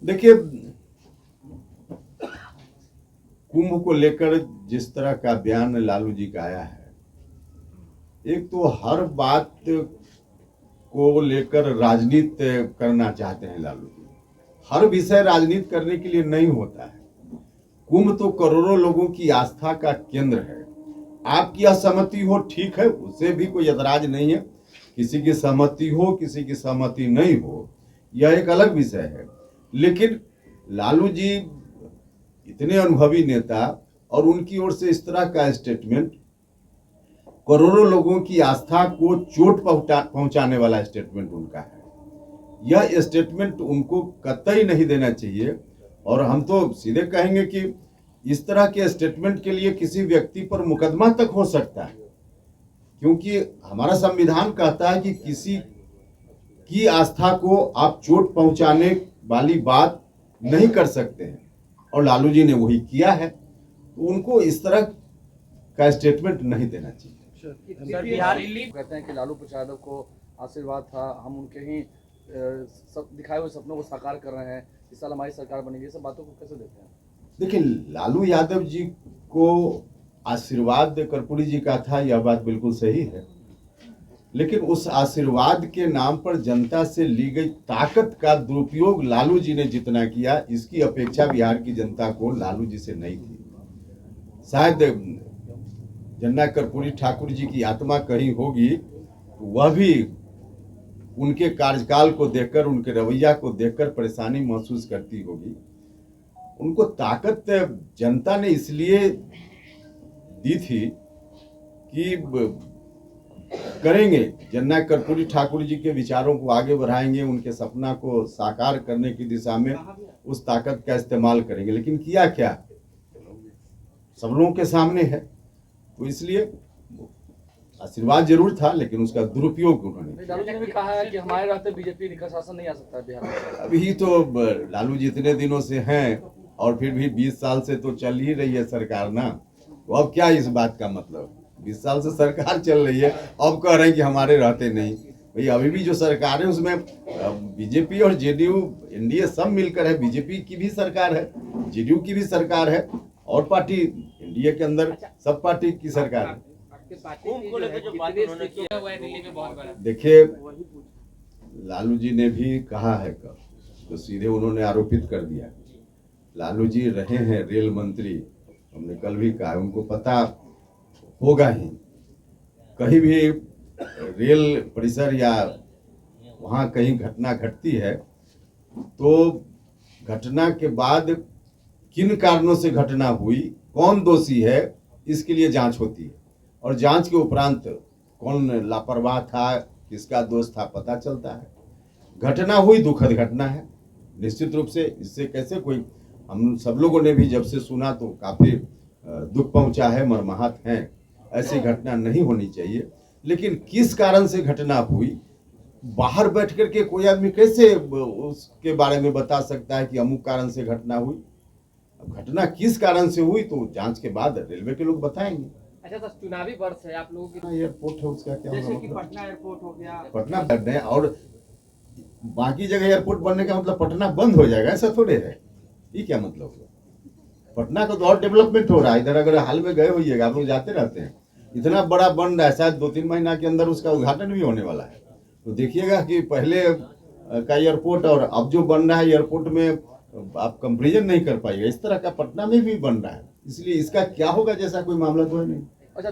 देखिए, कुंभ को लेकर जिस तरह का बयान लालू जी का आया है, एक तो हर बात को लेकर राजनीति करना चाहते हैं लालू जी। हर विषय राजनीति करने के लिए नहीं होता है। कुंभ तो करोड़ों लोगों की आस्था का केंद्र है। आपकी असहमति हो, ठीक है, उससे भी कोई एतराज नहीं है। किसी की सहमति हो, किसी की सहमति नहीं हो, यह एक अलग विषय है। लेकिन लालू जी इतने अनुभवी नेता और उनकी ओर से इस तरह का स्टेटमेंट, करोड़ों लोगों की आस्था को चोट पहुंचाने वाला स्टेटमेंट उनका है। यह स्टेटमेंट उनको कतई नहीं देना चाहिए। और हम तो सीधे कहेंगे कि इस तरह के स्टेटमेंट के लिए किसी व्यक्ति पर मुकदमा तक हो सकता है, क्योंकि हमारा संविधान कहता है कि किसी की आस्था को आप चोट पहुंचाने वाली बात नहीं कर सकते हैं, और लालू जी ने वही किया है। तो उनको इस तरह का स्टेटमेंट नहीं देना चाहिए। सर, बिहार कहते हैं कि लालू प्रसाद को आशीर्वाद था, हम उनके ही दिखाए हुए सपनों को साकार कर रहे हैं, इस साल हमारी सरकार बनेगी, सब बातों को कैसे देखते हैं? देखिए, लालू यादव जी को आशीर्वाद कर्पूरी जी का था, यह बात बिल्कुल सही है। लेकिन उस आशीर्वाद के नाम पर जनता से ली गई ताकत का दुरुपयोग लालू जी ने जितना किया, इसकी अपेक्षा बिहार की जनता को लालू जी से नहीं थी। शायद जन्ना कर्पूरी ठाकुर जी की आत्मा कहीं होगी, वह भी उनके कार्यकाल को देखकर, उनके रवैया को देखकर परेशानी महसूस करती होगी। उनको ताकत जनता ने इसलिए दी थी कि करेंगे, जन्ना कर्पूरी ठाकुर जी के विचारों को आगे बढ़ाएंगे, उनके सपना को साकार करने की दिशा में उस ताकत का इस्तेमाल करेंगे। लेकिन किया क्या, सब लोगों के सामने है। तो इसलिए आशीर्वाद जरूर था, लेकिन उसका दुरुपयोग उन्होंने। लालू जी ने भी कहा है कि हमारे रहते बीजेपी का शासन नहीं आ सकता है बिहार में। अभी तो लालू जी इतने दिनों से हैं, और फिर भी 20 साल से तो चल ही रही है सरकार ना। तो अब क्या इस बात का मतलब, 20 साल से सरकार चल रही है, अब कह रहे हैं कि हमारे रहते नहीं। भाई, अभी भी जो सरकार है उसमें बीजेपी और जेडीयू, एनडीए सब मिलकर है। बीजेपी की भी सरकार है, जेडीयू की भी सरकार है, और पार्टी एनडीए के अंदर सब पार्टी की सरकार है। देखिए, लालू जी ने भी कहा है कब, तो सीधे उन्होंने आरोपित कर दिया। लालू जी रहे हैं रेल मंत्री, हमने कल भी कहा, उनको पता होगा ही। कहीं भी रेल परिसर या वहाँ कहीं घटना घटती है, तो घटना के बाद किन कारणों से घटना हुई, कौन दोषी है, इसके लिए जांच होती है। और जांच के उपरांत कौन लापरवाह था, किसका दोष था, पता चलता है। घटना हुई, दुखद घटना है निश्चित रूप से। इससे कैसे कोई, हम सब लोगों ने भी जब से सुना तो काफी दुख पहुंचा है, मर्माहत हैं। ऐसी घटना नहीं होनी चाहिए। लेकिन किस कारण से घटना हुई, बाहर बैठ करके कोई आदमी कैसे उसके बारे में बता सकता है कि अमुक कारण से घटना हुई। अब घटना किस कारण से हुई तो जांच के बाद रेलवे के लोग बताएंगे। अच्छा सर, चुनावी वर्ष है, आप लोगों की एयरपोर्ट है, उसका क्या जैसे कि मतलब? पटना एयरपोर्ट हो गया, पटना बनने और बाकी जगह एयरपोर्ट बनने का मतलब पटना बंद हो जाएगा, ऐसा थोड़े है। ये क्या मतलब हुआ? पटना का तो और डेवलपमेंट हो रहा है। इधर अगर हाल में गए होइएगा, आप लोग जाते रहते हैं, इतना बड़ा बन रहा है, शायद 2-3 महीना के अंदर उसका उद्घाटन भी होने वाला है। तो देखिएगा कि पहले का एयरपोर्ट और अब जो बन रहा है एयरपोर्ट में आप कंपेरिजन नहीं कर पाइएगा। इस तरह का पटना में भी बन रहा है, इसलिए इसका क्या होगा जैसा कोई मामला तो है नहीं। अच्छा,